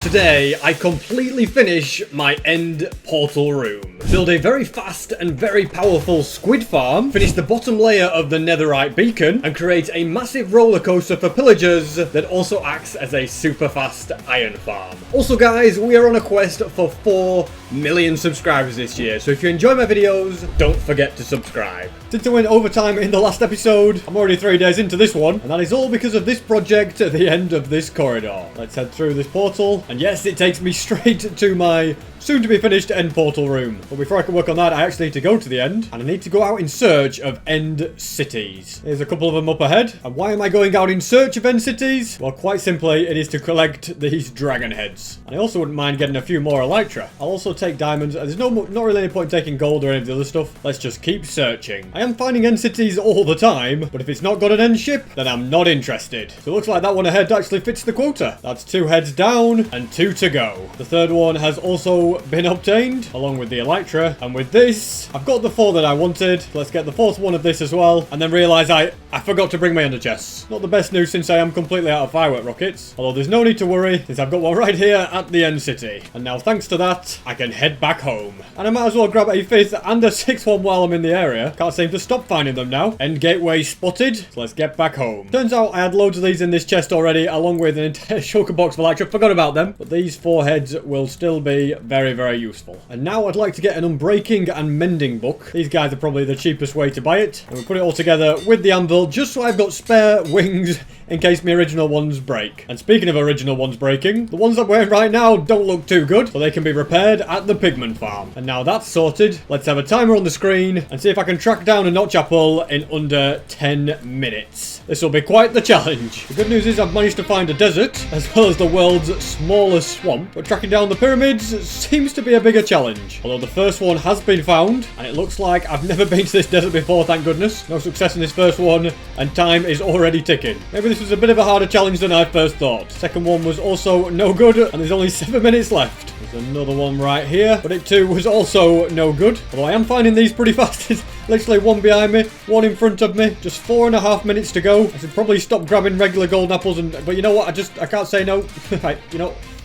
Today, I completely finish my end portal room. Build a very fast and very powerful squid farm, finish the bottom layer of the netherite beacon, and create a massive roller coaster for pillagers that also acts as a super fast iron farm. Also guys, we are on a quest for 4 million subscribers this year, so if you enjoy my videos, don't forget to subscribe. Since I went overtime in the last episode, I'm already 3 days into this one, and that is all because of this project at the end of this corridor. Let's head through this portal, and yes, it takes me straight to my soon-to-be finished end portal room. But before I can work on that, I actually need to go to the end, and I need to go out in search of end cities. There's a couple of them up ahead. And why am I going out in search of end cities? Well, quite simply, it is to collect these dragon heads. And I also wouldn't mind getting a few more elytra. Not really any point in taking gold or any of the other stuff. Let's just keep searching. I am finding end cities all the time, but if it's not got an end ship, then I'm not interested. So it looks like that one ahead actually fits the quota. That's 2 heads down and 2 to go. The third one has also been obtained, along with the elytra. And with this, I've got the 4 that I wanted. Let's get the 4th one of this as well, and then realise I forgot to bring my ender chests. Not the best news since I am completely out of firework rockets, although there's no need to worry since I've got one right here at the end city. And now thanks to that, I can head back home. And I might as well grab a 5th and a 6th one while I'm in the area. Can't seem to stop finding them now. End gateway spotted, so let's get back home. Turns out I had loads of these in this chest already, along with an entire shulker box of elytra. Forgot about them, but these 4 heads will still be very, very useful. And now I'd like to get an unbreaking and mending book. These guys are probably the cheapest way to buy it. And we put it all together with the anvil, just so I've got spare wings in case my original ones break. And speaking of original ones breaking, the ones I'm wearing right now don't look too good, so they can be repaired at the pigment farm. And now that's sorted, let's have a timer on the screen and see if I can track down a notch apple in under 10 minutes. This will be quite the challenge. The good news is I've managed to find a desert, as well as the world's smallest swamp, but tracking down the pyramids seems to be a bigger challenge. Although the first one has been found, and it looks like I've never been to this desert before, thank goodness. No success in this first one, and time is already ticking. Maybe this was a bit of a harder challenge than I first thought. Second one was also no good, and there's only 7 minutes left. There's another one right here, but it too was also no good. Although I am finding these pretty fast. It's literally one behind me, one in front of me. Just 4.5 minutes to go. I should probably stop grabbing regular golden apples, but you know what? I can't say no.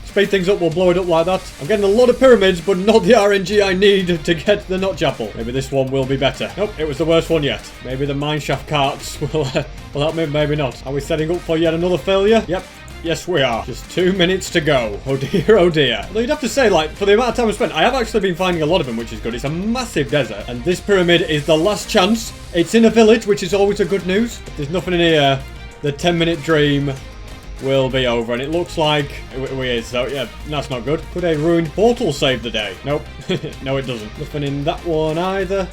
Speed things up, we'll blow it up like that. I'm getting a lot of pyramids, but not the RNG I need to get the notch apple. Maybe this one will be better. Nope, it was the worst one yet. Maybe the mineshaft carts will help me, maybe not. Are we setting up for yet another failure? Yep. Yes, we are. Just 2 minutes to go. Oh dear, oh dear. Although you'd have to say, like, for the amount of time I've spent, I have actually been finding a lot of them, which is good. It's a massive desert, and this pyramid is the last chance. It's in a village, which is always a good news. If there's nothing in here, the 10-minute dream will be over, and it looks like we is, so yeah, that's not good. Could a ruined portal save the day? Nope. No, it doesn't. Nothing in that one either.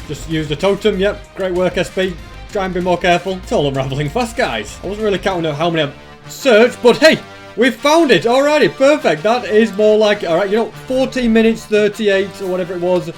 Just used a totem. Yep, great work, SP. Try and be more careful. It's all unraveling fast, guys. I wasn't really counting out how many I've searched, but hey, we found it. Alrighty, perfect. That is more like, alright, 14 minutes 38 or whatever it was.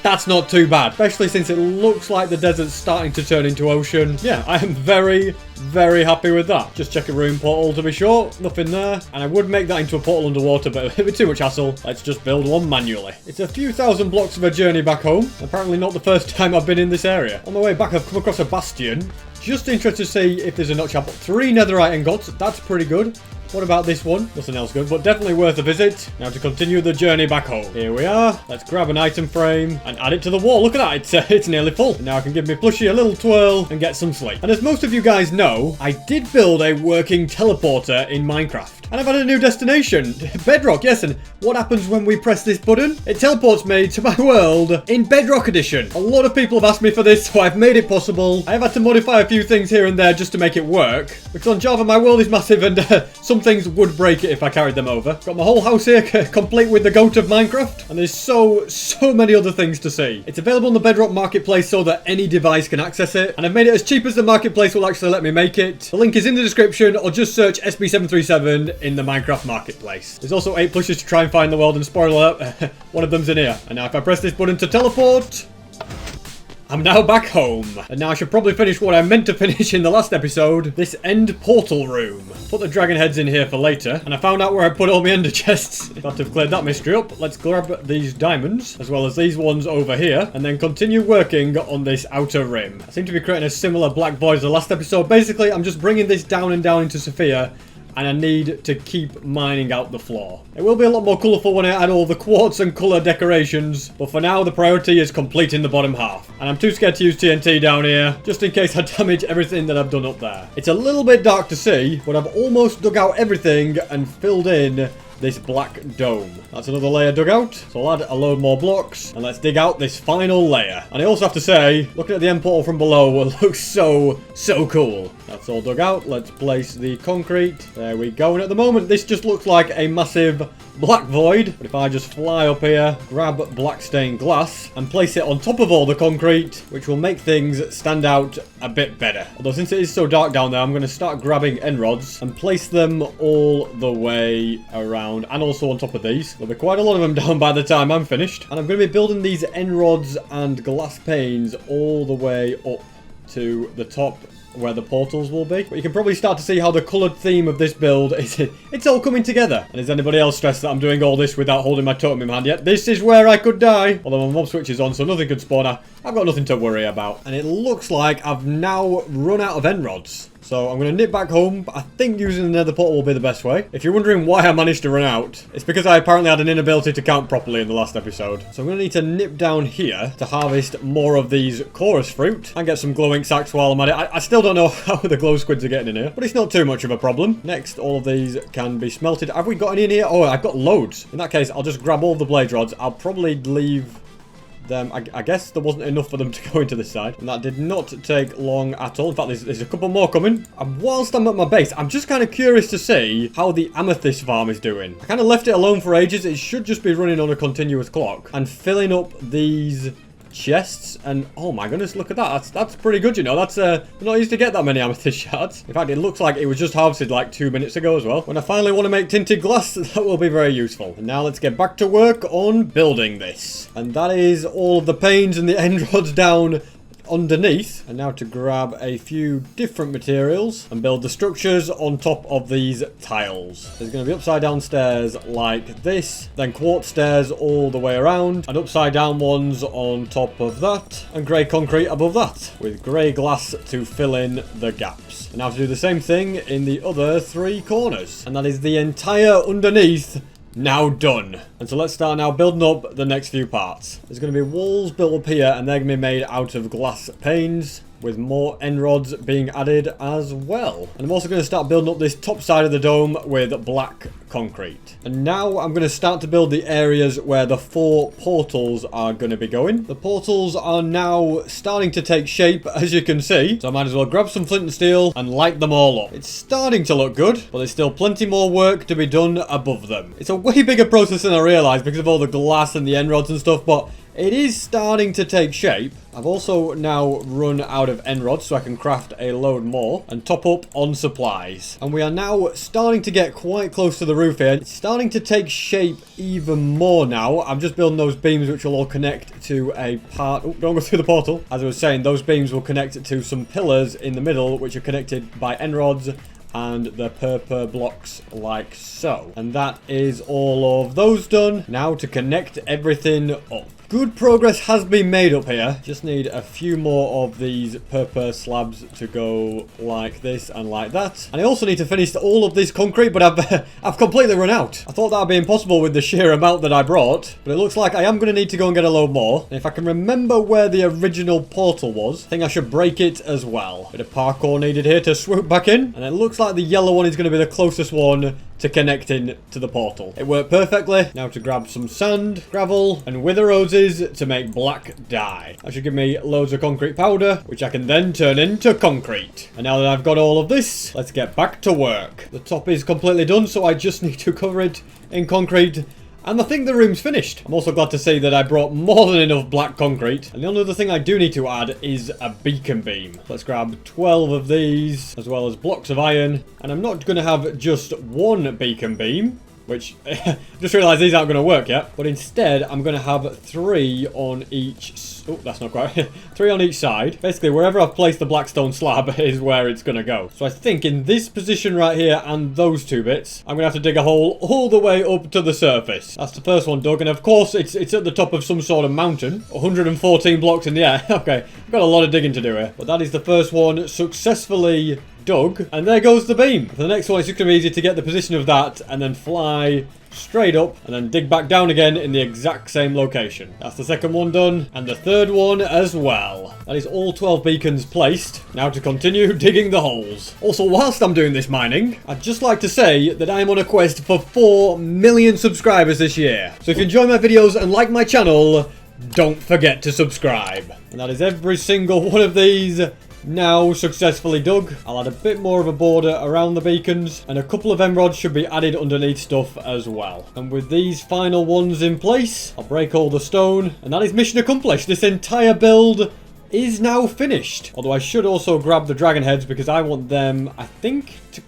That's not too bad, especially since it looks like the desert's starting to turn into ocean. Yeah, I am very, very happy with that. Just check a room portal to be sure. Nothing there. And I would make that into a portal underwater, but it'd be too much hassle. Let's just build one manually. It's a few thousand blocks of a journey back home. Apparently not the first time I've been in this area. On the way back, I've come across a bastion. Just interested to see if there's a notch apple. 3 netherite ingots. That's pretty good. What about this one? Nothing else good, but definitely worth a visit. Now to continue the journey back home. Here we are. Let's grab an item frame and add it to the wall. Look at that. It's nearly full. And now I can give me plushie a little twirl and get some sleep. And as most of you guys know, I did build a working teleporter in Minecraft. And I've had a new destination. Bedrock, yes, and what happens when we press this button? It teleports me to my world in Bedrock Edition. A lot of people have asked me for this, so I've made it possible. I have had to modify a few things here and there just to make it work. Because on Java, my world is massive, and some things would break it if I carried them over. Got my whole house here, complete with the goat of Minecraft. And there's so many other things to see. It's available on the Bedrock Marketplace so that any device can access it. And I've made it as cheap as the Marketplace will actually let me make it. The link is in the description, or just search SB737 in the Minecraft Marketplace. There's also 8 plushes to try and find the world, and spoiler alert, one of them's in here. And now if I press this button to teleport, I'm now back home. And now I should probably finish what I meant to finish in the last episode, this end portal room. Put the dragon heads in here for later, and I found out where I put all my ender chests. Got to have cleared that mystery up. Let's grab these diamonds, as well as these ones over here, and then continue working on this outer rim. I seem to be creating a similar black void as the last episode. Basically, I'm just bringing this down and down into Sophia, and I need to keep mining out the floor. It will be a lot more colourful when I add all the quartz and colour decorations, but for now the priority is completing the bottom half. And I'm too scared to use TNT down here, just in case I damage everything that I've done up there. It's a little bit dark to see, but I've almost dug out everything and filled in this black dome. That's another layer dug out. So I'll add a load more blocks and let's dig out this final layer. And I also have to say, looking at the end portal from below, it looks so cool. That's all dug out. Let's place the concrete. There we go. And at the moment, this just looks like a massive black void. But if I just fly up here, grab black stained glass and place it on top of all the concrete, which will make things stand out a bit better. Although since it is so dark down there, I'm going to start grabbing end rods and place them all the way around and also on top of these. There'll be quite a lot of them down by the time I'm finished. And I'm going to be building these end rods and glass panes all the way up to the top where the portals will be. But you can probably start to see how the coloured theme of this build is, it's all coming together. And is anybody else stressed that I'm doing all this without holding my totem in my hand yet? This is where I could die. Although my mob switch is on, so nothing could spawn. I've got nothing to worry about. And it looks like I've now run out of end rods. So I'm going to nip back home, but I think using the nether portal will be the best way. If you're wondering why I managed to run out, it's because I apparently had an inability to count properly in the last episode. So I'm going to need to nip down here to harvest more of these chorus fruit and get some glowing sacks while I'm at it. I still don't know how the glow squids are getting in here, but it's not too much of a problem. Next, all of these can be smelted. Have we got any in here? Oh, I've got loads. In that case, I'll just grab all the blade rods. I'll probably leave them. I guess there wasn't enough for them to go into this side, and that did not take long at all. In fact, there's a couple more coming. And whilst I'm at my base, I'm just kind of curious to see how the amethyst farm is doing. I kind of left it alone for ages. It should just be running on a continuous clock and filling up these chests. And oh my goodness, look at that. That's pretty good, you know. That's not easy to get that many amethyst shards. In fact, it looks like it was just harvested like 2 minutes ago as well. When I finally want to make tinted glass, that will be very useful. And now let's get back to work on building this. And that is all of the panes and the end rods down underneath. And now to grab a few different materials and build the structures on top of these tiles. There's going to be upside down stairs like this, then quartz stairs all the way around, and upside down ones on top of that, and grey concrete above that, with grey glass to fill in the gaps. And now to do the same thing in the other 3 corners. And that is the entire underneath now done. And so let's start now building up the next few parts. There's going to be walls built up here, and they're going to be made out of glass panes, with more end rods being added as well. And I'm also going to start building up this top side of the dome with black concrete. And now I'm going to start to build the areas where the 4 portals are going to be going. The portals are now starting to take shape, as you can see. So I might as well grab some flint and steel and light them all up. It's starting to look good, but there's still plenty more work to be done above them. It's a way bigger process than I realised because of all the glass and the end rods and stuff, but it is starting to take shape. I've also now run out of end rods, so I can craft a load more and top up on supplies. And we are now starting to get quite close to the roof here. It's starting to take shape even more now. I'm just building those beams which will all connect to a part... Oh, don't go through the portal. As I was saying, those beams will connect to some pillars in the middle, which are connected by end rods and the purple blocks like so. And that is all of those done. Now to connect everything up. Good progress has been made up here. Just need a few more of these purple slabs to go like this and like that. And I also need to finish all of this concrete, but I've completely run out. I thought that would be impossible with the sheer amount that I brought, but it looks like I am going to need to go and get a load more. And if I can remember where the original portal was, I think I should break it as well. Bit of parkour needed here to swoop back in. And it looks like the yellow one is going to be the closest one to connecting to the portal. It worked perfectly. Now to grab some sand, gravel, and wither roses to make black dye. That should give me loads of concrete powder, which I can then turn into concrete. And now that I've got all of this, let's get back to work. The top is completely done, so I just need to cover it in concrete. And I think the room's finished. I'm also glad to see that I brought more than enough black concrete. And the only other thing I do need to add is a beacon beam. Let's grab 12 of these, as well as blocks of iron. And I'm not going to have just one beacon beam, which I just realised these aren't going to work yet. But instead, I'm going to have 3 on each... Oh, that's not quite... 3 on each side. Basically, wherever I've placed the black stone slab is where it's going to go. So I think in this position right here and those 2 bits, I'm going to have to dig a hole all the way up to the surface. That's the first one dug. And of course, it's at the top of some sort of mountain. 114 blocks in the air. Okay, I've got a lot of digging to do here. But that is the first one successfully dug, and there goes the beam. For the next one, it's just going to be easy to get the position of that and then fly straight up and then dig back down again in the exact same location. That's the second one done, and the third one as well. That is all 12 beacons placed. Now to continue digging the holes. Also, whilst I'm doing this mining, I'd just like to say that I'm on a quest for 4 million subscribers this year. So if you enjoy my videos and like my channel, don't forget to subscribe. And that is every single one of these now successfully dug. I'll add a bit more of a border around the beacons, and a couple of emeralds should be added underneath stuff as well. And with these final ones in place, I'll break all the stone, and that is mission accomplished. This entire build is now finished. Although I should also grab the dragon heads because I want them, I think, to...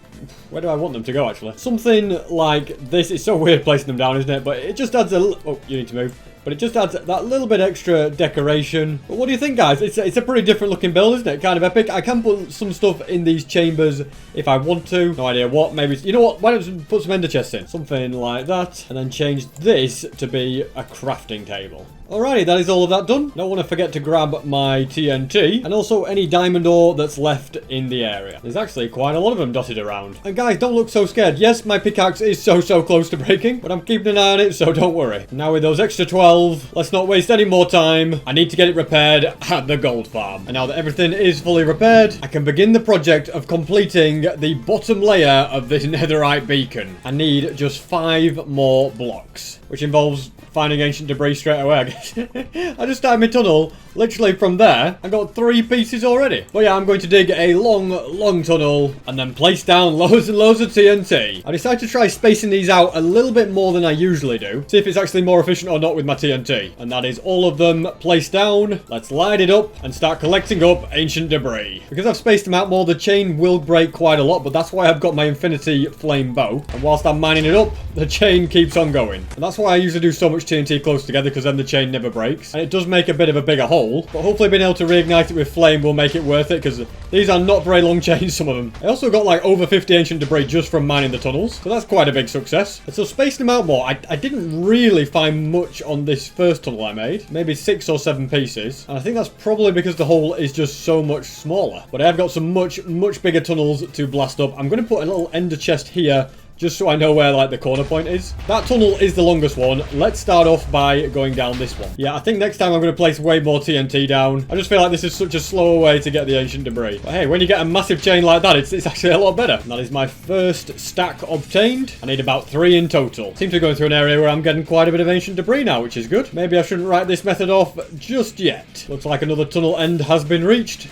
Where do I want them to go, actually? Something like this. It's so weird placing them down, isn't it? But it just adds a... Oh, you need to move. But it just adds that little bit extra decoration. But what do you think, guys? It's a pretty different looking build, isn't it? Kind of epic. I can put some stuff in these chambers if I want to. No idea what. Maybe, you know what? Why don't we put some ender chests in? Something like that. And then change this to be a crafting table. Alrighty, that is all of that done. Don't want to forget to grab my TNT and also any diamond ore that's left in the area. There's actually quite a lot of them dotted around. And guys, don't look so scared. Yes, my pickaxe is so close to breaking, but I'm keeping an eye on it, so don't worry. Now with those extra 12, let's not waste any more time. I need to get it repaired at the gold farm. And now that everything is fully repaired, I can begin the project of completing the bottom layer of this netherite beacon. I need just 5 more blocks, which involves finding ancient debris straight away, I guess. I just started my tunnel literally from there. I got 3 pieces already. But yeah, I'm going to dig a long tunnel and then place down loads and loads of TNT. I decided to try spacing these out a little bit more than I usually do. See if it's actually more efficient or not with my TNT. And that is all of them placed down. Let's light it up and start collecting up ancient debris. Because I've spaced them out more, the chain will break quite a lot, but that's why I've got my infinity flame bow. And whilst I'm mining it up, the chain keeps on going. And that's why I usually do so much TNT close together, because then the chain never breaks. And it does make a bit of a bigger hole, but hopefully being able to reignite it with flame will make it worth it, because these are not very long chains, some of them. I also got like over 50 ancient debris just from mining the tunnels, so that's quite a big success. And so spacing them out more, I didn't really find much on this first tunnel I made. Maybe 6 or 7 pieces, and I think that's probably because the hole is just so much smaller. But I have got some much bigger tunnels to blast up. I'm going to put a little ender chest here, just so I know where, like, the corner point is. That tunnel is the longest one. Let's start off by going down this one. Yeah, I think next time I'm going to place way more TNT down. I just feel like this is such a slower way to get the ancient debris. But hey, when you get a massive chain like that, it's actually a lot better. And that is my first stack obtained. I need about 3 in total. Seems to be going through an area where I'm getting quite a bit of ancient debris now, which is good. Maybe I shouldn't write this method off just yet. Looks like another tunnel end has been reached.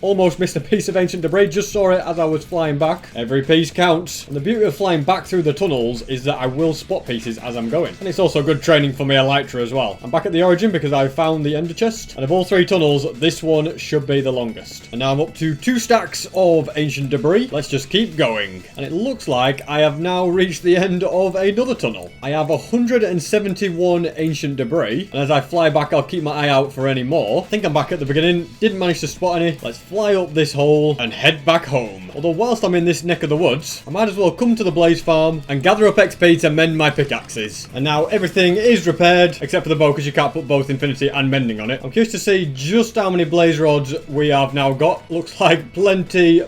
Almost missed a piece of ancient debris, just saw it as I was flying back. Every piece counts. And the beauty of flying back through the tunnels is that I will spot pieces as I'm going. And it's also good training for my elytra as well. I'm back at the origin because I found the ender chest. And of all 3 tunnels, this one should be the longest. And now I'm up to 2 stacks of ancient debris. Let's just keep going. And it looks like I have now reached the end of another tunnel. I have 171 ancient debris. And as I fly back, I'll keep my eye out for any more. I think I'm back at the beginning. Didn't manage to spot any. Let's fly up this hole and head back home. Although whilst I'm in this neck of the woods, I might as well come to the blaze farm and gather up XP to mend my pickaxes. And now everything is repaired, except for the bow, because you can't put both infinity and mending on it. I'm curious to see just how many blaze rods we have now got. Looks like plenty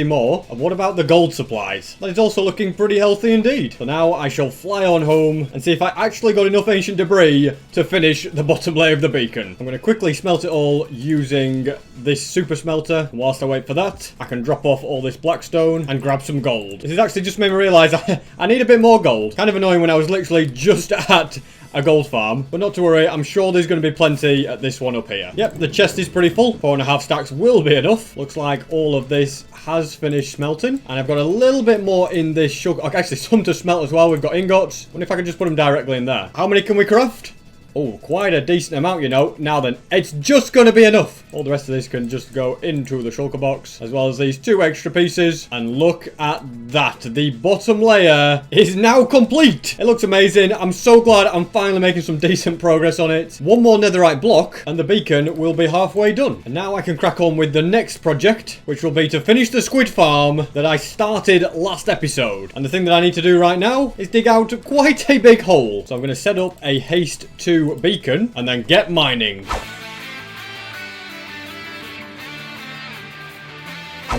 more. And what about the gold supplies? That is also looking pretty healthy indeed. So now I shall fly on home and see if I actually got enough ancient debris to finish the bottom layer of the beacon. I'm going to quickly smelt it all using this super smelter. And whilst I wait for that, I can drop off all this blackstone and grab some gold. This has actually just made me realise I need a bit more gold. Kind of annoying when I was literally just at a gold farm, but not to worry, I'm sure there's going to be plenty at this one up here. Yep, the chest is pretty full. 4.5 stacks will be enough. Looks like all of this has finished smelting, and I've got a little bit more in this sugar. Okay, actually some to smelt as well. We've got ingots. I wonder if I can just put them directly in there. How many can we craft? Oh, quite a decent amount, you know. Now then, it's just going to be enough. All the rest of this can just go into the shulker box, as well as these 2 extra pieces. And look at that. The bottom layer is now complete. It looks amazing. I'm so glad I'm finally making some decent progress on it. 1 more netherite block, and the beacon will be halfway done. And now I can crack on with the next project, which will be to finish the squid farm that I started last episode. And the thing that I need to do right now is dig out quite a big hole. So I'm going to set up a haste 2 beacon and then get mining.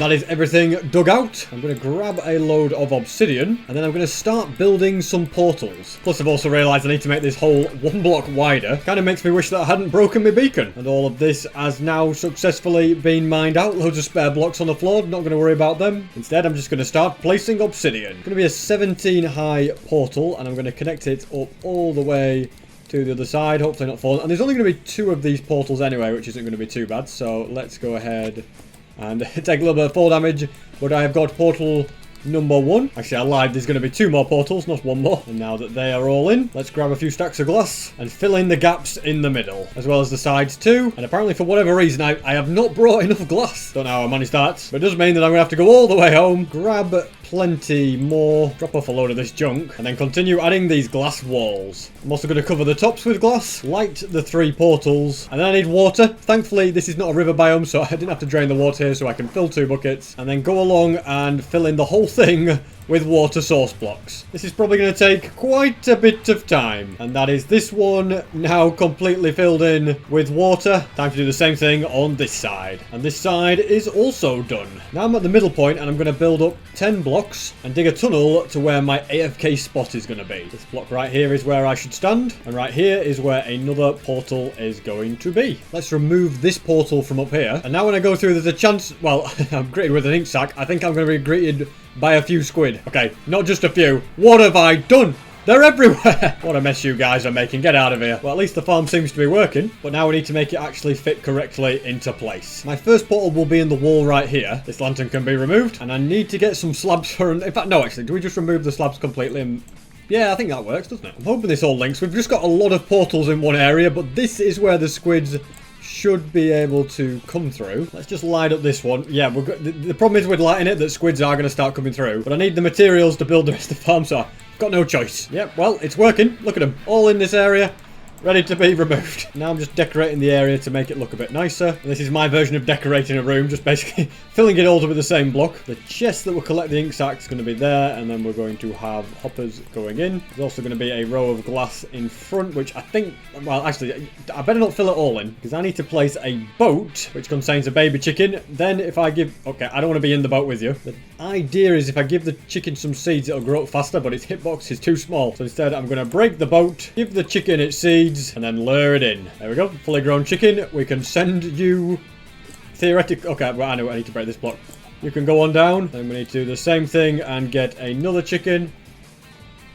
that is everything dug out. I'm going to grab a load of obsidian, and then I'm going to start building some portals. Plus, I've also realised I need to make this hole 1 block wider. Kind of makes me wish that I hadn't broken my beacon. And all of this has now successfully been mined out. Loads of spare blocks on the floor. Not going to worry about them. Instead, I'm just going to start placing obsidian. It's going to be a 17 high portal, and I'm going to connect it up all the way to the other side, hopefully not falling. And there's only going to be 2 of these portals anyway, which isn't going to be too bad. So let's go ahead and take a little bit of fall damage. But I have got portal number 1. Actually, I lied. There's going to be 2 more portals, not 1 more. And now that they are all in, let's grab a few stacks of glass and fill in the gaps in the middle, as well as the sides too. And apparently, for whatever reason, I have not brought enough glass. Don't know how I managed that, but it does mean that I'm going to have to go all the way home, grab plenty more, drop off a load of this junk, and then continue adding these glass walls. I'm also going to cover the tops with glass, light the 3 portals, and then I need water. Thankfully, this is not a river biome, so I didn't have to drain the water here, so I can fill 2 buckets, and then go along and fill in the whole thing with water source blocks. This is probably going to take quite a bit of time, and that is this one now completely filled in with water. Time to do the same thing on this side, and this side is also done. Now I'm at the middle point, and I'm going to build up 10 blocks and dig a tunnel to where my AFK spot is going to be. This block right here is where I should stand, and right here is where another portal is going to be. Let's remove this portal from up here, and now when I go through, there's a chance, well, I'm greeted with an ink sac. I think I'm going to be greeted by a few squid. Okay, not just a few. What have I done? They're everywhere. What a mess you guys are making. Get out of here. Well, at least the farm seems to be working, but now we need to make it actually fit correctly into place. My first portal will be in the wall right here. This lantern can be removed, and I need to get some slabs for... In fact, no, actually, do we just remove the slabs completely and... Yeah, I think that works, doesn't it? I'm hoping this all links. We've just got a lot of portals in one area, but this is where the squids should be able to come through. Let's just light up this one. Yeah, the problem is with lighting it that squids are going to start coming through, but I need the materials to build the rest of the farm, so I've got no choice. Yep, well, it's working. Look at them. All in this area, ready to be removed. Now I'm just decorating the area to make it look a bit nicer. And this is my version of decorating a room, just basically filling it all with the same block. The chest that will collect the ink sac is going to be there, and then we're going to have hoppers going in. There's also going to be a row of glass in front, which I think, well, actually, I better not fill it all in, because I need to place a boat, which contains a baby chicken. Then if I give, okay, I don't want to be in the boat with you. The idea is if I give the chicken some seeds, it'll grow up faster, but its hitbox is too small. So instead, I'm going to break the boat, give the chicken its seeds, and then lure it in. There we go. Fully grown chicken. We can send you theoretically... Okay, well, I know I need to break this block. You can go on down. Then we need to do the same thing and get another chicken.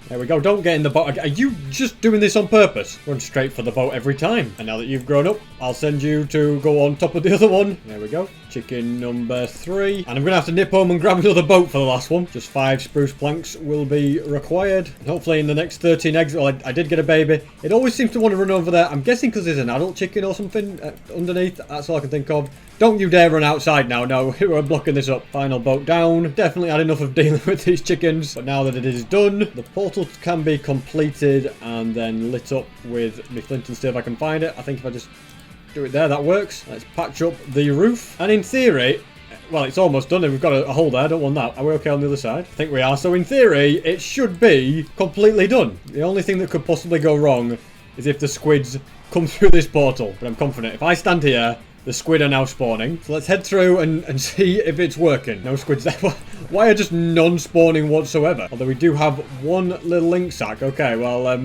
There we go. Don't get in the boat. Are you just doing this on purpose? Run straight for the boat every time. And now that you've grown up, I'll send you to go on top of the other one. There we go. Chicken number 3. And I'm going to have to nip home and grab another boat for the last one. Just 5 spruce planks will be required. And hopefully in the next 13 eggs... Well, I did get a baby. It always seems to want to run over there. I'm guessing because there's an adult chicken or something underneath. That's all I can think of. Don't you dare run outside now. No, we're blocking this up. Final boat down. Definitely had enough of dealing with these chickens. But now that it is done, the portal can be completed and then lit up with my flint and steel if I can find it. I think if I just do it there, that works. Let's patch up the roof. And in theory, well, it's almost done. We've got a hole there. I don't want that. Are we okay on the other side? I think we are. So in theory, it should be completely done. The only thing that could possibly go wrong is if the squids come through this portal. But I'm confident. If I stand here, the squid are now spawning. So let's head through and see if it's working. No squids there. Why are just non-spawning whatsoever? Although we do have one little link sack. Okay, well,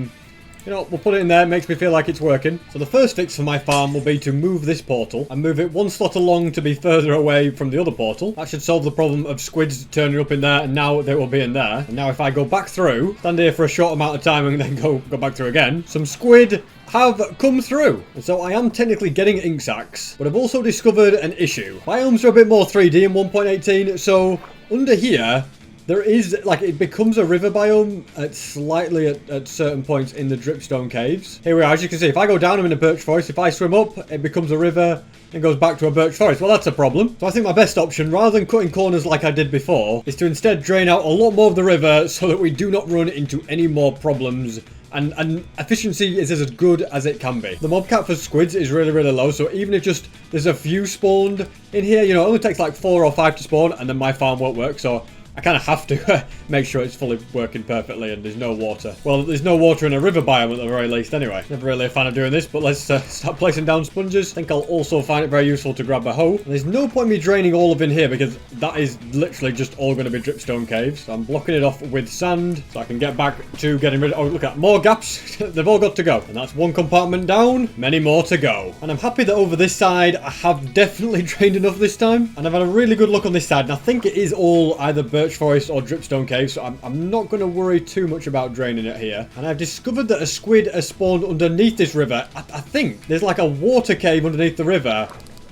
you know, we'll put it in there. It makes me feel like it's working. So the first fix for my farm will be to move this portal and move it 1 slot along to be further away from the other portal. That should solve the problem of squids turning up in there, and now they will be in there. And now if I go back through, stand here for a short amount of time and then go back through again, some squid have come through. And so I am technically getting ink sacs, but I've also discovered an issue. Biomes are a bit more 3D in 1.18, so under here, there is, like, it becomes a river biome at certain points in the dripstone caves. Here we are. As you can see, if I go down, I'm in a birch forest. If I swim up, it becomes a river and goes back to a birch forest. Well, that's a problem. So I think my best option, rather than cutting corners like I did before, is to instead drain out a lot more of the river so that we do not run into any more problems. And efficiency is as good as it can be. The mob cap for squids is really, really low. So even if just there's a few spawned in here, you know, it only takes like 4 or 5 to spawn, and then my farm won't work. So I kind of have to make sure it's fully working perfectly and there's no water. Well, there's no water in a river biome at the very least anyway. Never really a fan of doing this, but let's start placing down sponges. I think I'll also find it very useful to grab a hoe. And there's no point me draining all of in here because that is literally just all going to be dripstone caves. So I'm blocking it off with sand so I can get back to getting rid of... Oh, look at that. More gaps. They've all got to go. And that's one compartment down. Many more to go. And I'm happy that over this side, I have definitely drained enough this time. And I've had a really good look on this side. And I think it is all either birch forest or dripstone caves. So I'm not going to worry too much about draining it here. And I've discovered that a squid has spawned underneath this river. I think there's like a water cave underneath the river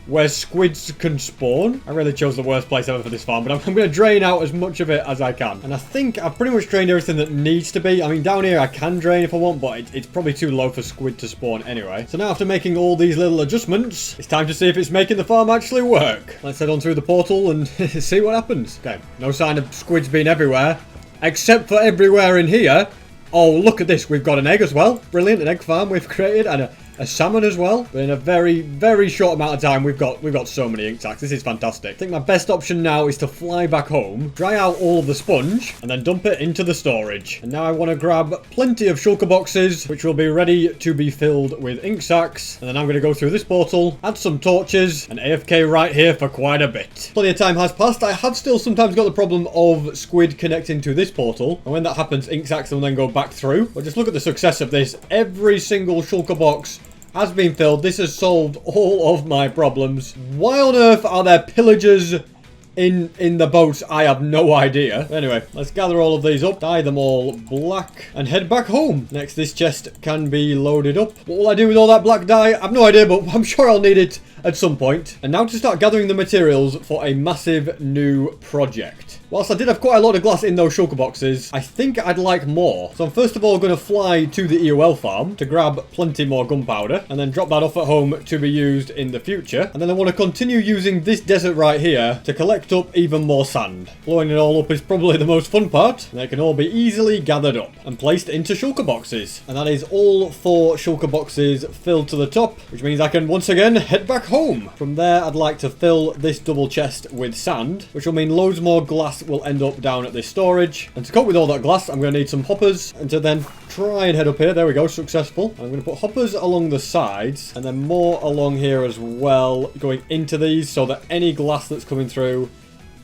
where squids can spawn. I really chose the worst place ever for this farm, but I'm going to drain out as much of it as I can. And I think I've pretty much drained everything that needs to be. I mean, down here I can drain if I want, but it's probably too low for squid to spawn anyway. So now after making all these little adjustments, it's time to see if it's making the farm actually work. Let's head on through the portal and see what happens. Okay, no sign of squids being everywhere, except for everywhere in here. Oh, look at this. We've got an egg as well. Brilliant. An egg farm we've created and a salmon as well. But in a very, very short amount of time, we've got so many ink sacs. This is fantastic. I think my best option now is to fly back home, dry out all of the sponge, and then dump it into the storage. And now I want to grab plenty of shulker boxes, which will be ready to be filled with ink sacs. And then I'm going to go through this portal, add some torches, and AFK right here for quite a bit. Plenty of time has passed. I have still sometimes got the problem of squid connecting to this portal. And when that happens, ink sacs will then go back through. But just look at the success of this. Every single shulker box has been filled. This has solved all of my problems. Why on earth are there pillagers in the boats? I have no idea. Anyway, let's gather all of these up, dye them all black, and head back home. Next, this chest can be loaded up. What will I do with all that black dye? I've no idea, but I'm sure I'll need it at some point. And now to start gathering the materials for a massive new project. Whilst I did have quite a lot of glass in those shulker boxes, I think I'd like more. So I'm first of all going to fly to the EOL farm to grab plenty more gunpowder and then drop that off at home to be used in the future. And then I want to continue using this desert right here to collect up even more sand. Blowing it all up is probably the most fun part. And they can all be easily gathered up and placed into shulker boxes. And that is all 4 shulker boxes filled to the top, which means I can once again head back home. From there, I'd like to fill this double chest with sand, which will mean loads more glass will end up down at this storage. And to cope with all that glass, I'm going to need some hoppers, and to then try and head up here. There we go, successful. I'm going to put hoppers along the sides and then more along here as well, going into these so that any glass that's coming through,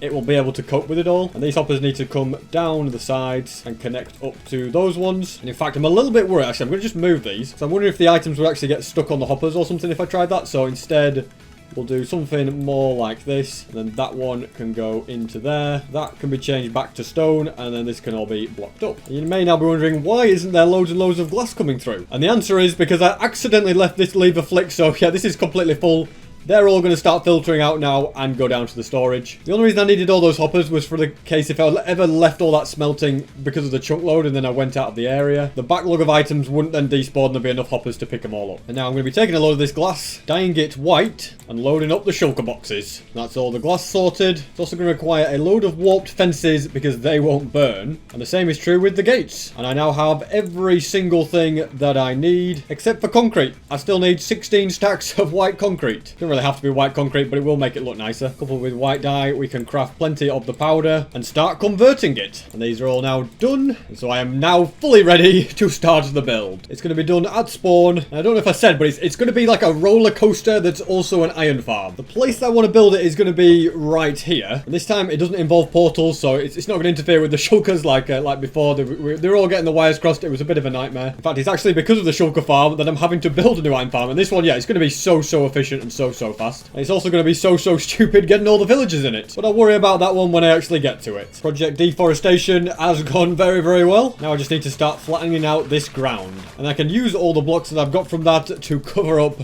it will be able to cope with it all. And these hoppers need to come down the sides and connect up to those ones. And in fact, I'm a little bit worried. Actually, I'm going to just move these. So I'm wondering if the items would actually get stuck on the hoppers or something if I tried that. So instead, we'll do something more like this. And then that one can go into there. That can be changed back to stone. And then this can all be blocked up. And you may now be wondering, why isn't there loads and loads of glass coming through? And the answer is because I accidentally left this lever flick. So yeah, this is completely full. They're all going to start filtering out now and go down to the storage. The only reason I needed all those hoppers was for the case if I ever left all that smelting because of the chunk load and then I went out of the area. The backlog of items wouldn't then despawn and there'd be enough hoppers to pick them all up. And now I'm going to be taking a load of this glass, dyeing it white, and loading up the shulker boxes. That's all the glass sorted. It's also going to require a load of warped fences because they won't burn. And the same is true with the gates. And I now have every single thing that I need, except for concrete. I still need 16 stacks of white concrete. Don't really have to be white concrete, but it will make it look nicer. Coupled with white dye, we can craft plenty of the powder and start converting it. And these are all now done. And so I am now fully ready to start the build. It's going to be done at spawn. And I don't know if I said, but it's going to be like a roller coaster that's also an iron farm. The place that I want to build it is going to be right here. And this time it doesn't involve portals, so it's not going to interfere with the shulkers like before. They're all getting the wires crossed. It was a bit of a nightmare. In fact, it's actually because of the shulker farm that I'm having to build a new iron farm. And this one, yeah, it's going to be so efficient and so fast. And it's also going to be so stupid getting all the villagers in it. But I'll worry about that one when I actually get to it. Project deforestation has gone very well. Now I just need to start flattening out this ground. And I can use all the blocks that I've got from that to cover up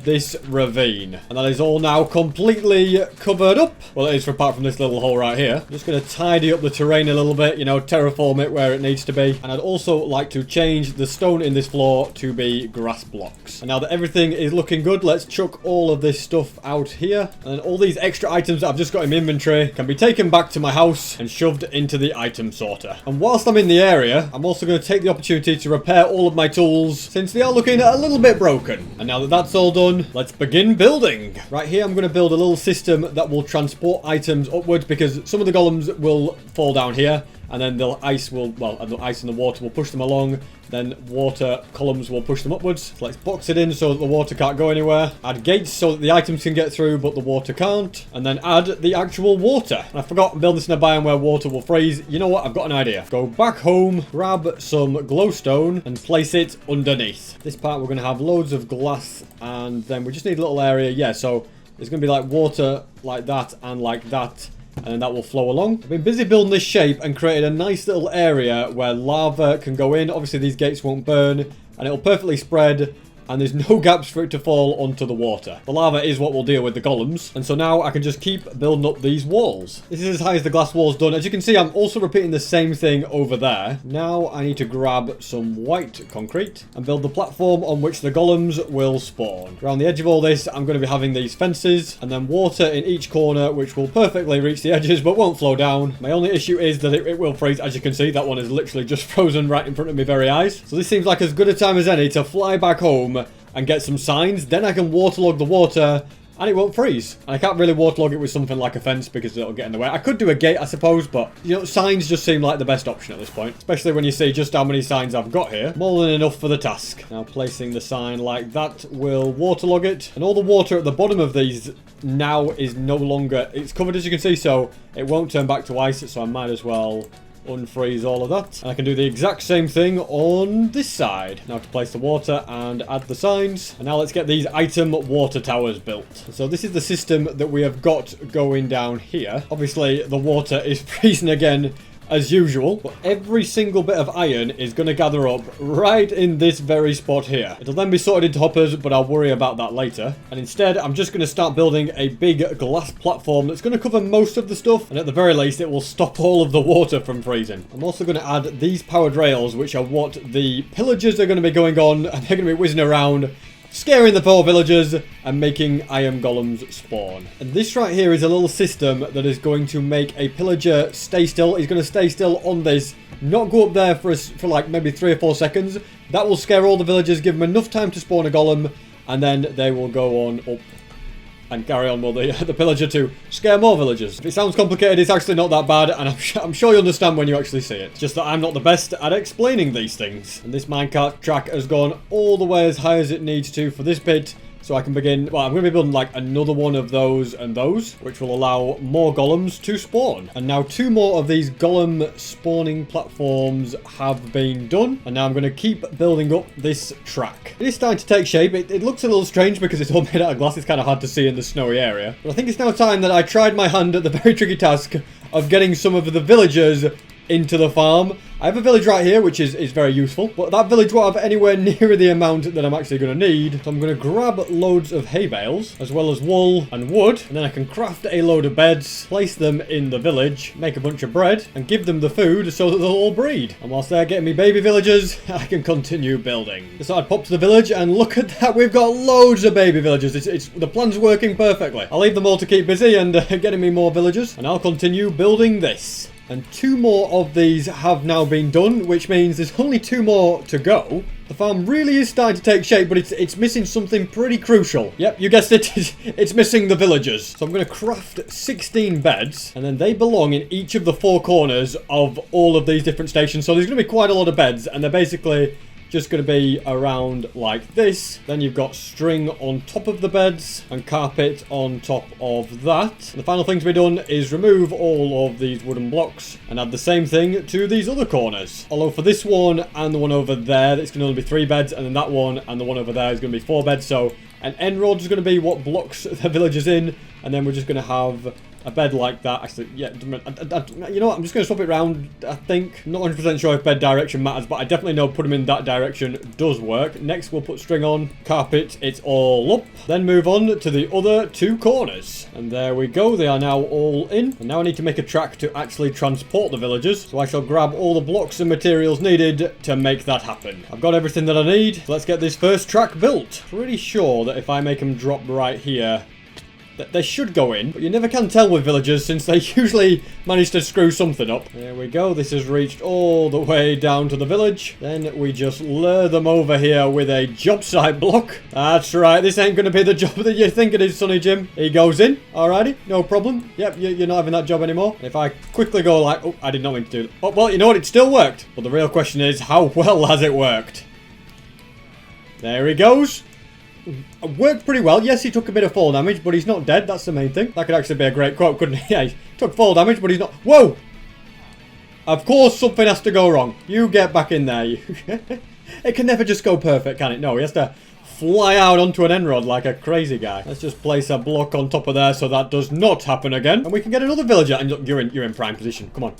this ravine. And that is all now completely covered up. Well, it is apart from this little hole right here. I'm just going to tidy up the terrain a little bit, you know, terraform it where it needs to be. And I'd also like to change the stone in this floor to be grass blocks. And now that everything is looking good, let's chuck all of this stuff out here. And then all these extra items that I've just got in my inventory can be taken back to my house and shoved into the item sorter. And whilst I'm in the area, I'm also going to take the opportunity to repair all of my tools since they are looking a little bit broken. And now that that's all done, done. Let's begin building. Right here, I'm going to build a little system that will transport items upwards because some of the golems will fall down here. And then the ice will, well, the ice and the water will push them along. Then water columns will push them upwards. So let's box it in so that the water can't go anywhere. Add gates so that the items can get through, but the water can't. And then add the actual water. And I forgot to build this in a biome where water will freeze. You know what? I've got an idea. Go back home, grab some glowstone, and place it underneath. This part we're going to have loads of glass, and then we just need a little area. Yeah, so there's going to be like water like that and like that. And that will flow along. I've been busy building this shape and created a nice little area where lava can go in. Obviously, these gates won't burn, and it'll perfectly spread. And there's no gaps for it to fall onto the water. The lava is what will deal with the golems. And so now I can just keep building up these walls. This is as high as the glass wall's done. As you can see, I'm also repeating the same thing over there. Now I need to grab some white concrete and build the platform on which the golems will spawn. Around the edge of all this, I'm going to be having these fences and then water in each corner, which will perfectly reach the edges but won't flow down. My only issue is that it will freeze. As you can see, that one is literally just frozen right in front of my very eyes. So this seems like as good a time as any to fly back home and get some signs. Then I can waterlog the water and it won't freeze. And I can't really waterlog it with something like a fence because it'll get in the way. I could do a gate, I suppose, but you know, signs just seem like the best option at this point, especially when you see just how many signs I've got here. More than enough for the task. Now placing the sign like that will waterlog it, and all the water at the bottom of these now is no longer, it's covered, as you can see, so it won't turn back to ice, so I might as well unfreeze all of that. And I can do the exact same thing on this side. Now to place the water and add the signs. And now let's get these item water towers built. So this is the system that we have got going down here. Obviously the water is freezing again as usual, but every single bit of iron is going to gather up right in this very spot here. It'll then be sorted into hoppers, but I'll worry about that later. And instead, I'm just going to start building a big glass platform that's going to cover most of the stuff, and at the very least, it will stop all of the water from freezing. I'm also going to add these powered rails, which are what the pillagers are going to be going on, and they're going to be whizzing around, scaring the poor villagers and making iron golems spawn. And this right here is a little system that is going to make a pillager stay still. He's going to stay still on this, not go up there for like maybe 3 or 4 seconds. That will scare all the villagers, give them enough time to spawn a golem, and then they will go on up and carry on with the pillager to scare more villagers. If it sounds complicated, it's actually not that bad, and I'm sure you understand when you actually see it. Just that I'm not the best at explaining these things. And this minecart track has gone all the way as high as it needs to for this bit, so I can begin, well, I'm going to be building like another one of those and those, which will allow more golems to spawn. And now 2 more of these golem spawning platforms have been done. And now I'm going to keep building up this track. It is starting to take shape. It looks a little strange because it's all made out of glass. It's kind of hard to see in the snowy area. But I think it's now time that I tried my hand at the very tricky task of getting some of the villagers into the farm. I have a village right here, which is very useful, but that village won't have anywhere near the amount that I'm actually going to need. So I'm going to grab loads of hay bales, as well as wool and wood, and then I can craft a load of beds, place them in the village, make a bunch of bread, and give them the food so that they'll all breed. And whilst they're getting me baby villagers, I can continue building. So I'd pop to the village, and look at that, we've got loads of baby villagers. The plan's working perfectly. I'll leave them all to keep busy and getting me more villagers, and I'll continue building this. And 2 more of these have now been done, which means there's only 2 more to go. The farm really is starting to take shape, but it's missing something pretty crucial. Yep, you guessed it. It's missing the villagers. So I'm going to craft 16 beds, and then they belong in each of the 4 corners of all of these different stations. So there's going to be quite a lot of beds, and they're basically just going to be around like this. Then you've got string on top of the beds and carpet on top of that. And the final thing to be done is remove all of these wooden blocks and add the same thing to these other corners. Although for this one and the one over there, it's going to only be 3 beds, and then that one and the one over there is going to be 4 beds. So an end road is going to be what blocks the villagers in, and then we're just going to have a bed like that. Actually, yeah, you know what? I'm just going to swap it around, I think. Not 100% sure if bed direction matters, but I definitely know put them in that direction does work. Next, we'll put string on, carpet it all up, then move on to the other 2 corners. And there we go. They are now all in. And now I need to make a track to actually transport the villagers. So I shall grab all the blocks and materials needed to make that happen. I've got everything that I need. So let's get this first track built. Pretty sure that if I make them drop right here, They should go in, but you never can tell with villagers since they usually manage to screw something up. There we go. This has reached all the way down to the village. Then we just lure them over here with a job site block. That's right. This ain't going to be the job that you think it is, Sonny Jim. He goes in. Alrighty. No problem. Yep, you're not having that job anymore. And if I quickly go like... Oh, I did not mean to do that. Oh, well, you know what? It still worked. But the real question is, how well has it worked? There he goes. Worked pretty well. Yes, he took a bit of fall damage, but he's not dead. That's the main thing. That could actually be a great quote, couldn't he? Yeah, he took fall damage, but he's not... Whoa! Of course something has to go wrong. You get back in there. It can never just go perfect, can it? No, he has to fly out onto an end rod like a crazy guy. Let's just place a block on top of there so that does not happen again. And we can get another villager. And look, you're in prime position. Come on.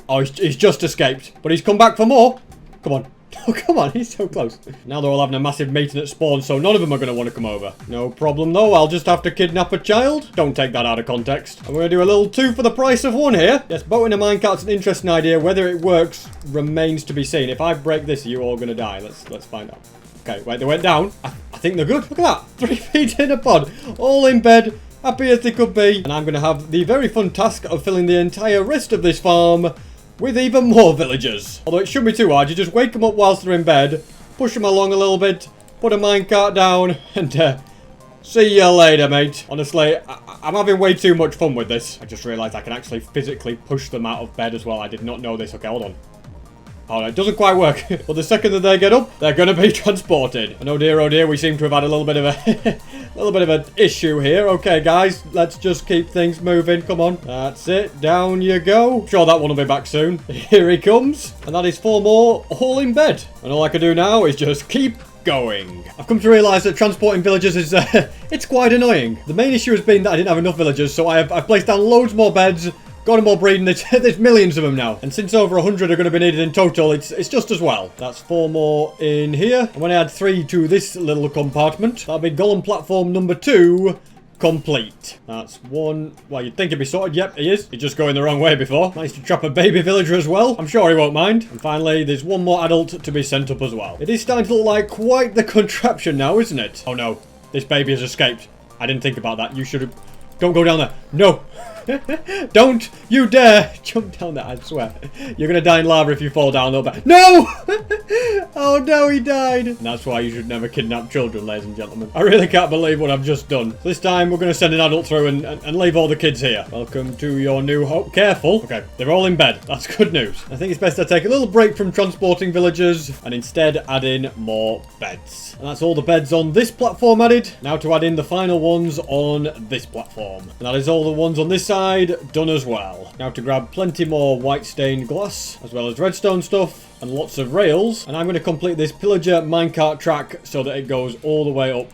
Oh, he's just escaped. But he's come back for more. Come on. Oh, come on, he's so close. Now they're all having a massive meeting at spawn, so none of them are going to want to come over. No problem, though. I'll just have to kidnap a child. Don't take that out of context. And we're going to do a little 2 for the price of 1 here. Yes, boating a minecart's an interesting idea. Whether it works remains to be seen. If I break this, are you all going to die? Let's find out. Okay, wait, they went down. I think they're good. Look at that. 3 feet in a pod. All in bed. Happy as they could be. And I'm going to have the very fun task of filling the entire rest of this farm with even more villagers. Although it shouldn't be too hard. You just wake them up whilst they're in bed, push them along a little bit, put a minecart down, and see you later, mate. Honestly, I'm having way too much fun with this. I just realised I can actually physically push them out of bed as well. I did not know this. Okay, hold on. Oh, no, it doesn't quite work. But the second that they get up, they're going to be transported. And oh dear, we seem to have had a little bit of a an issue here. Okay, guys, let's just keep things moving. Come on. That's it. Down you go. Sure, that one will be back soon. Here he comes. And that is 4 more, all in bed. And all I can do now is just keep going. I've come to realise that transporting villagers is, it's quite annoying. The main issue has been that I didn't have enough villagers, so I've placed down loads more beds. Got them all breeding. There's millions of them now. And since over 100 are going to be needed in total, it's just as well. That's 4 more in here. And when I add 3 to this little compartment, that'll be golem platform number 2 complete. That's 1. Well, you'd think he'd be sorted. Yep, he is. He's just going the wrong way before. Managed to trap a baby villager as well. I'm sure he won't mind. And finally, there's 1 more adult to be sent up as well. It is starting to look like quite the contraption now, isn't it? Oh no, this baby has escaped. I didn't think about that. You should have... Don't go down there. No. Don't you dare jump down there, I swear. You're going to die in lava if you fall down a little bit. No! Oh no, he died. And that's why you should never kidnap children, ladies and gentlemen. I really can't believe what I've just done. This time, we're going to send an adult through and leave all the kids here. Welcome to your new home. Careful. Okay, they're all in bed. That's good news. I think it's best to take a little break from transporting villagers and instead add in more beds. And that's all the beds on this platform added. Now to add in the final ones on this platform. And that is all the ones on this side done as well. Now to grab plenty more white stained glass, as well as redstone stuff, and lots of rails. And I'm going to complete this pillager minecart track so that it goes all the way up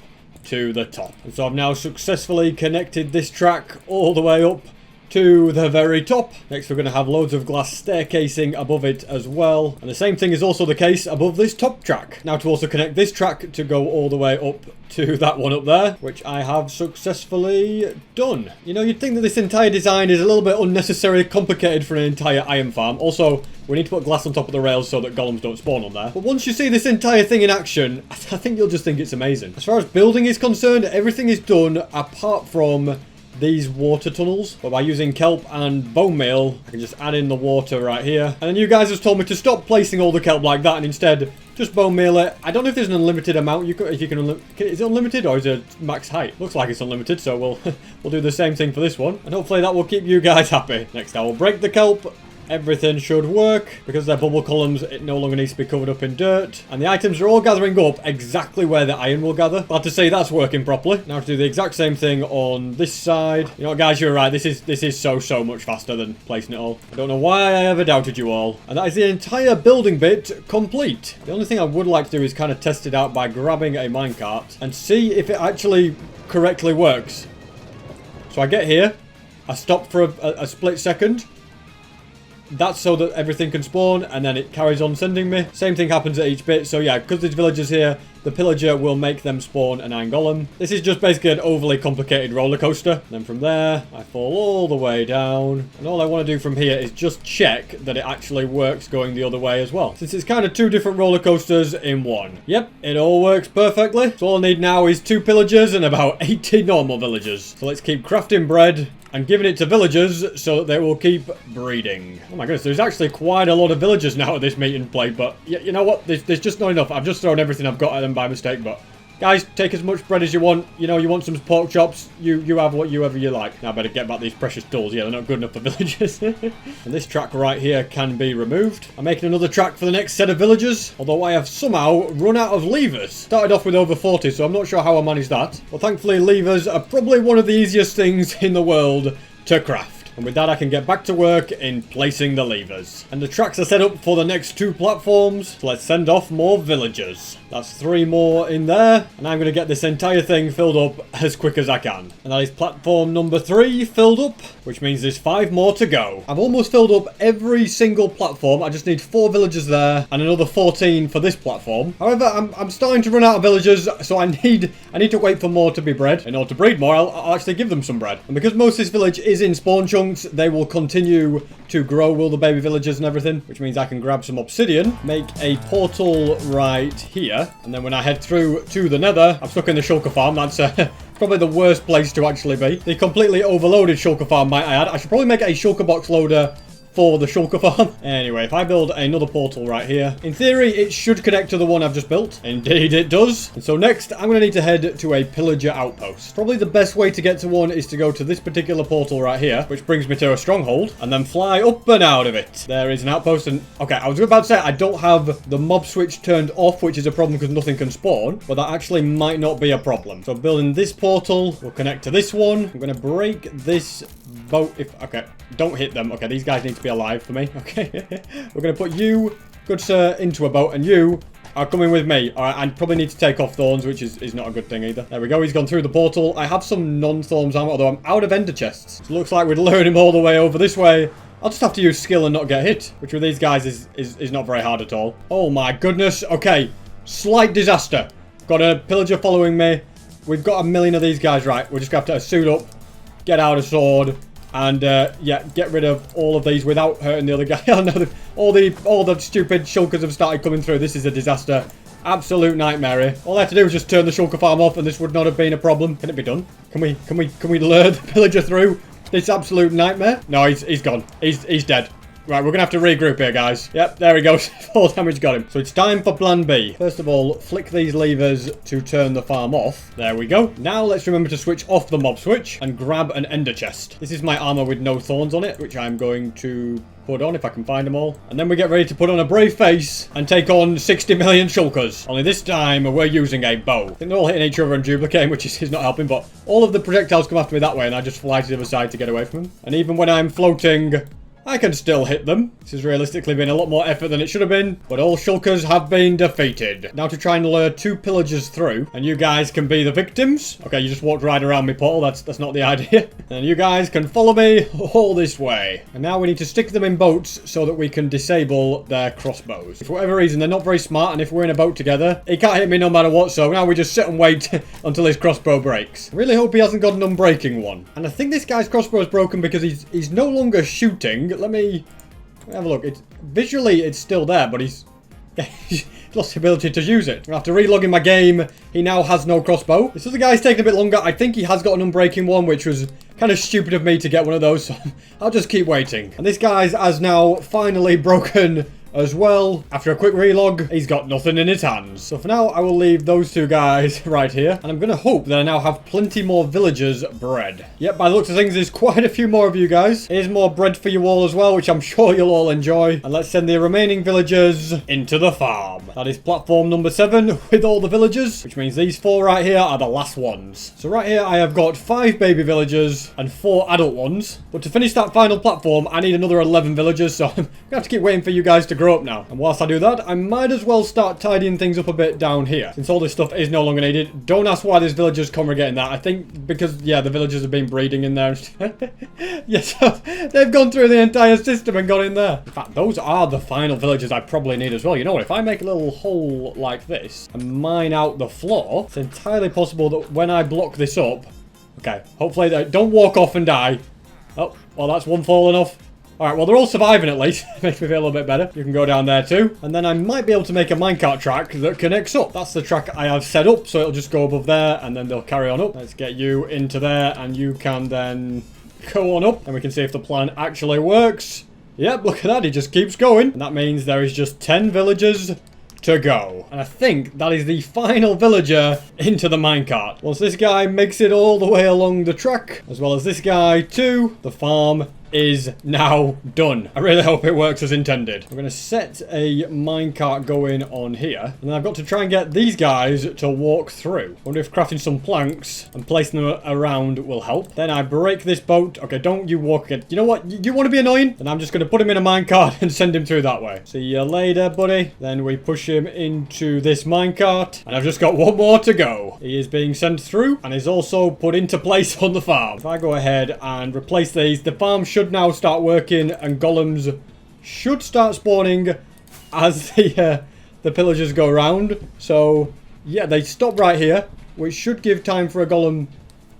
to the top. And so I've now successfully connected this track all the way up to the very top. Next we're going to have loads of glass staircasing above it as well. And the same thing is also the case above this top track. Now to also connect this track to go all the way up to that one up there, which I have successfully done. You know, you'd think that this entire design is a little bit unnecessarily complicated for an entire iron farm. Also, we need to put glass on top of the rails so that golems don't spawn on there. But once you see this entire thing in action, I think you'll just think it's amazing. As far as building is concerned, everything is done apart from these water tunnels. But by using kelp and bone meal, I can just add in the water right here. And then you guys have told me to stop placing all the kelp like that and instead just bone meal it. I don't know if there's an unlimited amount. Is it unlimited or is it max height? Looks like it's unlimited, so we'll do the same thing for this one. And hopefully that will keep you guys happy. Next I will break the kelp. Everything should work. Because they're bubble columns, it no longer needs to be covered up in dirt. And the items are all gathering up exactly where the iron will gather. Glad to see that's working properly. Now to do the exact same thing on this side. You know what, guys, you're right. This is so much faster than placing it all. I don't know why I ever doubted you all. And that is the entire building bit complete. The only thing I would like to do is kind of test it out by grabbing a minecart and see if it actually correctly works. So I get here. I stop for a split second. that's so that everything can spawn, and then it carries on sending me. Same thing happens at each bit. So yeah, because there's villagers here, the pillager will make them spawn an iron golem. This is just basically an overly complicated roller coaster. And then from there, I fall all the way down. And all I want to do from here is just check that it actually works going the other way as well. Since it's kind of two different roller coasters in one. Yep, it all works perfectly. So all I need now is 2 pillagers and about 80 normal villagers. So let's keep crafting bread and giving it to villagers so that they will keep breeding. Oh my goodness, there's actually quite a lot of villagers now at this meeting plate, but you know what? There's just not enough. I've just thrown everything I've got at them by mistake, but guys, take as much bread as you want. You know, you want some pork chops, you have whatever you like. Now I better get back these precious tools. Yeah, they're not good enough for villagers. And this track right here can be removed. I'm making another track for the next set of villagers, although I have somehow run out of levers. Started off with over 40, so I'm not sure how I managed that. Well, thankfully, levers are probably one of the easiest things in the world to craft. And with that, I can get back to work in placing the levers. And the tracks are set up for the next 2 platforms. So let's send off more villagers. That's 3 more in there. And I'm going to get this entire thing filled up as quick as I can. And that is platform number 3 filled up, which means there's 5 more to go. I've almost filled up every single platform. I just need 4 villagers there and another 14 for this platform. However, I'm starting to run out of villagers, so I need to wait for more to be bred. In order to breed more, I'll actually give them some bread. And because most of this village is in spawn chunks, they will continue to grow, will the baby villagers and everything, which means I can grab some obsidian, make a portal right here, and then when I head through to the nether, I'm stuck in the shulker farm. That's probably the worst place to actually be. The completely overloaded shulker farm, might I add. I should probably make a shulker box loader for the shulker farm. Anyway, if I build another portal right here, in theory, it should connect to the one I've just built. Indeed, it does. And so next, I'm going to need to head to a Pillager Outpost. Probably the best way to get to one is to go to this particular portal right here, which brings me to a stronghold, and then fly up and out of it. There is an outpost, and okay, I was about to say I don't have the mob switch turned off, which is a problem because nothing can spawn, but that actually might not be a problem. So building this portal will connect to this one. I'm going to break this boat. Okay, don't hit them. Okay, these guys need to be alive for me. Okay, we're going to put you, good sir, into a boat, and you are coming with me. All right, I probably need to take off thorns, which is not a good thing either. There we go. He's gone through the portal. I have some non-thorns armor, although I'm out of ender chests. So it looks like we'd lure him all the way over this way. I'll just have to use skill and not get hit, which with these guys is not very hard at all. Oh my goodness. Okay, slight disaster. Got a pillager following me. We've got a million of these guys, right? We're just going to have to suit up, get out a sword, and yeah, get rid of all of these without hurting the other guy. Oh no, all the stupid shulkers have started coming through. This is a disaster. Absolute nightmare. All I have to do is just turn the shulker farm off and this would not have been a problem. Can it be done? Can we lure the pillager through this absolute nightmare? No, he's gone. He's dead. Right, we're going to have to regroup here, guys. Yep, there he goes. 4 damage got him. So it's time for plan B. First of all, flick these levers to turn the farm off. There we go. Now let's remember to switch off the mob switch and grab an ender chest. This is my armor with no thorns on it, which I'm going to put on if I can find them all. And then we get ready to put on a brave face and take on 60 million shulkers. Only this time we're using a bow. I think they're all hitting each other and duplicating, which is not helping, but all of the projectiles come after me that way and I just fly to the other side to get away from them. And even when I'm floating, I can still hit them. This has realistically been a lot more effort than it should have been, but all shulkers have been defeated. Now to try and lure 2 pillagers through, and you guys can be the victims. Okay, you just walked right around me, portal. That's not the idea. And you guys can follow me all this way. And now we need to stick them in boats so that we can disable their crossbows. For whatever reason, they're not very smart, and if we're in a boat together, he can't hit me no matter what, so now we just sit and wait until his crossbow breaks. I really hope he hasn't got an unbreaking one. And I think this guy's crossbow is broken because he's no longer shooting. Let me have a look. Visually, it's still there, but he's lost the ability to use it. After relogging my game, he now has no crossbow. This other guy's taking a bit longer. I think he has got an unbreaking one, which was kind of stupid of me to get one of those, so I'll just keep waiting. And this guy's has now finally broken as well. After a quick relog, he's got nothing in his hands. So for now, I will leave those 2 guys right here. And I'm going to hope that I now have plenty more villagers bred. Yep, by the looks of things, there's quite a few more of you guys. Here's more bread for you all as well, which I'm sure you'll all enjoy. And let's send the remaining villagers into the farm. That is platform number 7 with all the villagers, which means these 4 right here are the last ones. So right here, I have got 5 baby villagers and 4 adult ones. But to finish that final platform, I need another 11 villagers. So I'm going to have to keep waiting for you guys to grow grow up now. And whilst I do that, I might as well start tidying things up a bit down here. Since all this stuff is no longer needed. Don't ask why there's villagers congregating that. I think because, yeah, the villagers have been breeding in there. Yes, they've gone through the entire system and got in there. In fact, those are the final villagers I probably need as well. You know what? If I make a little hole like this and mine out the floor, it's entirely possible that when I block this up... Okay, hopefully they don't walk off and die. Oh, well, that's one falling off. Alright, well, they're all surviving at least. Makes me feel a little bit better. You can go down there too. And then I might be able to make a minecart track that connects up. That's the track I have set up, so it'll just go above there, and then they'll carry on up. Let's get you into there, and you can then go on up, and we can see if the plan actually works. Yep, look at that. He just keeps going. And that means there is just 10 villagers to go. And I think that is the final villager into the minecart. Once this guy makes it all the way along the track, as well as this guy too, the farm is now done. I really hope it works as intended. I'm going to set a minecart going on here. And then I've got to try and get these guys to walk through. I wonder if crafting some planks and placing them around will help. Then I break this boat. Okay, don't you walk again. You know what? You want to be annoying? Then I'm just going to put him in a minecart and send him through that way. See you later, buddy. Then we push him into this minecart. And I've just got one more to go. He is being sent through and is also put into place on the farm. If I go ahead and replace these, the farm should now start working and golems should start spawning as the pillagers go around. So yeah, they stop right here, which should give time for a golem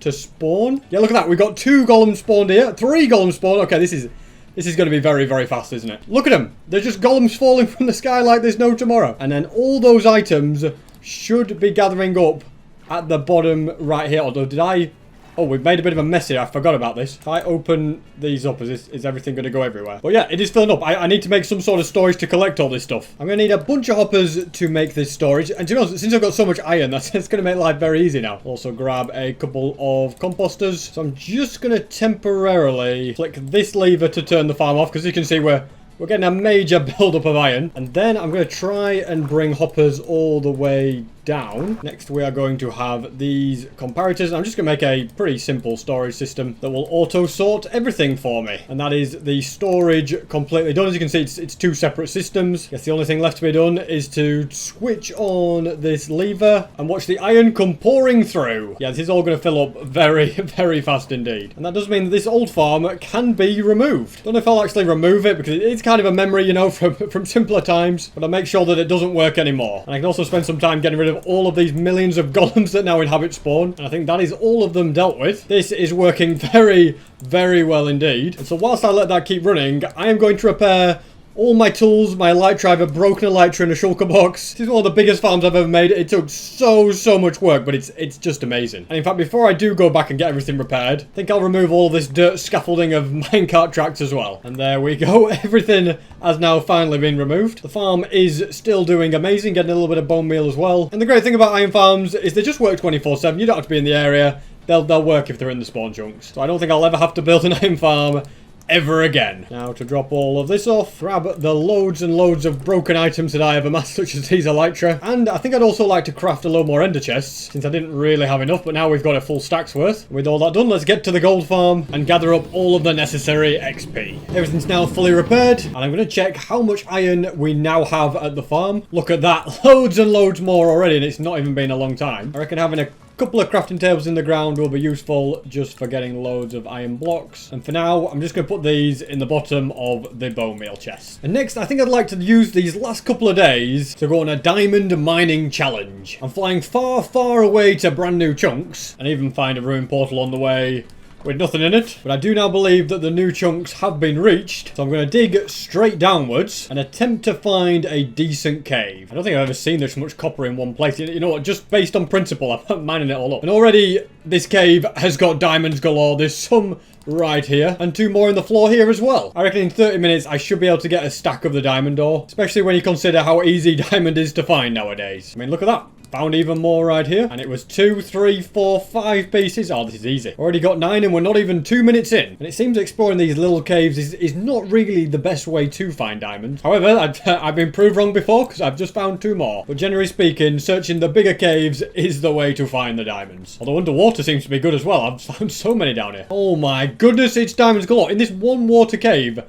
to spawn. Yeah, look at that. We've got 2 golems spawned here, 3 golems spawned. Okay, this is going to be very, very fast, isn't it? Look at them. They're just golems falling from the sky like there's no tomorrow. And then all those items should be gathering up at the bottom right here. Although, did I... Oh, we've made a bit of a mess here. I forgot about this. If I open these up, is everything going to go everywhere? But yeah, it is filling up. I need to make some sort of storage to collect all this stuff. I'm going to need a bunch of hoppers to make this storage. And to be honest, since I've got so much iron, that's going to make life very easy now. Also grab a couple of composters. So I'm just going to temporarily flick this lever to turn the farm off. Because you can see we're getting a major build-up of iron. And then I'm going to try and bring hoppers all the way down. Next, we are going to have these comparators. I'm just going to make a pretty simple storage system that will auto-sort everything for me. And that is the storage completely done. As you can see, it's 2 separate systems. Guess the only thing left to be done is to switch on this lever and watch the iron come pouring through. Yeah, this is all going to fill up very, very fast indeed. And that does mean that this old farm can be removed. Don't know if I'll actually remove it because it's kind of a memory, you know, from simpler times. But I'll make sure that it doesn't work anymore. And I can also spend some time getting rid of all of these millions of golems that now inhabit spawn. And I think that is all of them dealt with. This is working very, very well indeed. And so whilst I let that keep running, I am going to repair all my tools, my elytra. I've broken elytra in a shulker box. This is one of the biggest farms I've ever made. It took so much work, but it's just amazing. And in fact, before I do go back and get everything repaired, I think I'll remove all of this dirt scaffolding of minecart tracks as well. And there we go. Everything has now finally been removed. The farm is still doing amazing, getting a little bit of bone meal as well. And the great thing about iron farms is they just work 24/7. You don't have to be in the area. They'll work if they're in the spawn chunks. So I don't think I'll ever have to build an iron farm ever again. Now to drop all of this off, grab the loads and loads of broken items that I have amassed, such as these elytra. And I think I'd also like to craft a load more ender chests, since I didn't really have enough, but now we've got a full stack's worth. With all that done, let's get to the gold farm and gather up all of the necessary XP. Everything's now fully repaired, and I'm going to check how much iron we now have at the farm. Look at that, loads and loads more already, and it's not even been a long time. I reckon having a couple of crafting tables in the ground will be useful just for getting loads of iron blocks. And for now, I'm just going to put these in the bottom of the bone meal chest. And next, I think I'd like to use these last couple of days to go on a diamond mining challenge. I'm flying far away to brand new chunks, and even find a ruined portal on the way with nothing in it. But I do now believe that the new chunks have been reached. So I'm going to dig straight downwards and attempt to find a decent cave. I don't think I've ever seen this much copper in one place. You know what? Just based on principle, I'm mining it all up. And already this cave has got diamonds galore. There's some right here, and 2 more in the floor here as well. I reckon in 30 minutes I should be able to get a stack of the diamond ore, especially when you consider how easy diamond is to find nowadays. I mean, look at that. Found even more right here, and it was 2, 3, 4, 5 pieces. Oh, this is easy. Already got 9, and we're not even 2 minutes in. And it seems exploring these little caves is not really the best way to find diamonds. However, I've been proved wrong before, because I've just found 2 more. But generally speaking, searching the bigger caves is the way to find the diamonds. Although underwater seems to be good as well. I've found so many down here. Oh my goodness, it's diamonds galore. In this one water cave,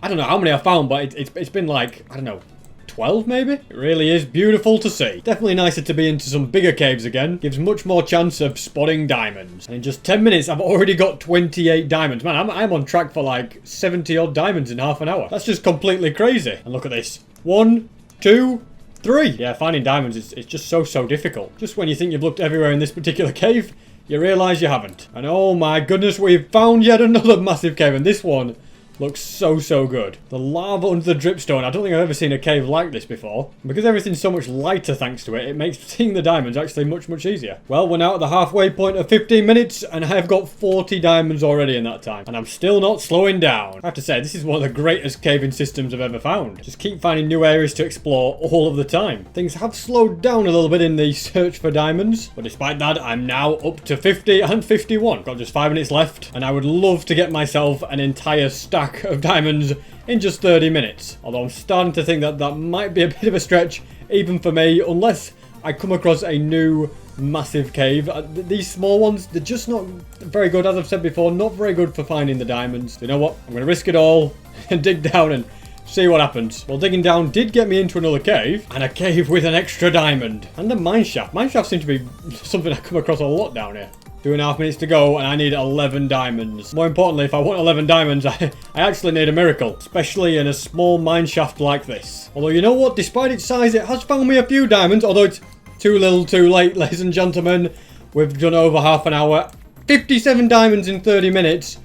I don't know how many I found, but it's been like, I don't know, 12 maybe? It really is beautiful to see. Definitely nicer to be into some bigger caves again. Gives much more chance of spotting diamonds. And in just 10 minutes, I've already got 28 diamonds. Man, I'm on track for like 70 odd diamonds in half an hour. That's just completely crazy. And look at this. 1, 2, 3. Yeah, finding diamonds is just so difficult. Just when you think you've looked everywhere in this particular cave, you realise you haven't. And oh my goodness, we've found yet another massive cave. And this one looks so good. The lava under the dripstone. I don't think I've ever seen a cave like this before. Because everything's so much lighter thanks to it, it makes seeing the diamonds actually much easier. Well, we're now at the halfway point of 15 minutes and I have got 40 diamonds already in that time. And I'm still not slowing down. I have to say, this is one of the greatest caving systems I've ever found. Just keep finding new areas to explore all of the time. Things have slowed down a little bit in the search for diamonds. But despite that, I'm now up to 50 and 51. Got just 5 minutes left. And I would love to get myself an entire stack of diamonds in just 30 minutes. Although I'm starting to think that that might be a bit of a stretch even for me, unless I come across a new massive cave. These small ones, they're just not very good, as I've said before, not very good for finding the diamonds. So you know what? I'm going to risk it all and dig down and see what happens. Well, digging down did get me into another cave, and a cave with an extra diamond. And a mineshaft. Mineshaft seem to be something I come across a lot down here. 2.5 minutes to go, and I need 11 diamonds. More importantly, if I want 11 diamonds, I actually need a miracle. Especially in a small mineshaft like this. Although, you know what? Despite its size, it has found me a few diamonds. Although it's too little too late, ladies and gentlemen. We've done over half an hour. 57 diamonds in 30 minutes.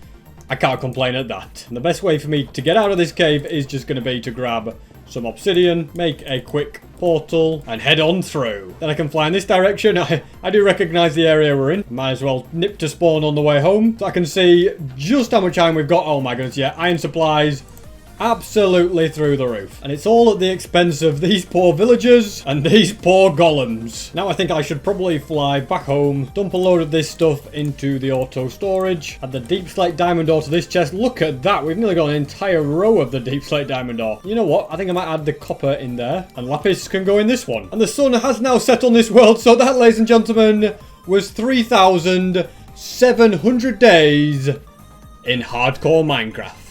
I can't complain at that. And the best way for me to get out of this cave is just going to be to grab some obsidian, make a quick portal, and head on through. Then I can fly in this direction. I do recognise the area we're in. Might as well nip to spawn on the way home, so I can see just how much time we've got. Oh my goodness, yeah, iron supplies absolutely through the roof. And it's all at the expense of these poor villagers and these poor golems. Now I think I should probably fly back home, dump a load of this stuff into the auto storage, add the deep slate diamond ore to this chest. Look at that, we've nearly got an entire row of the deep slate diamond ore. You know what, I think I might add the copper in there, and lapis can go in this one. And the sun has now set on this world, so that, ladies and gentlemen, was 3,700 days in hardcore Minecraft.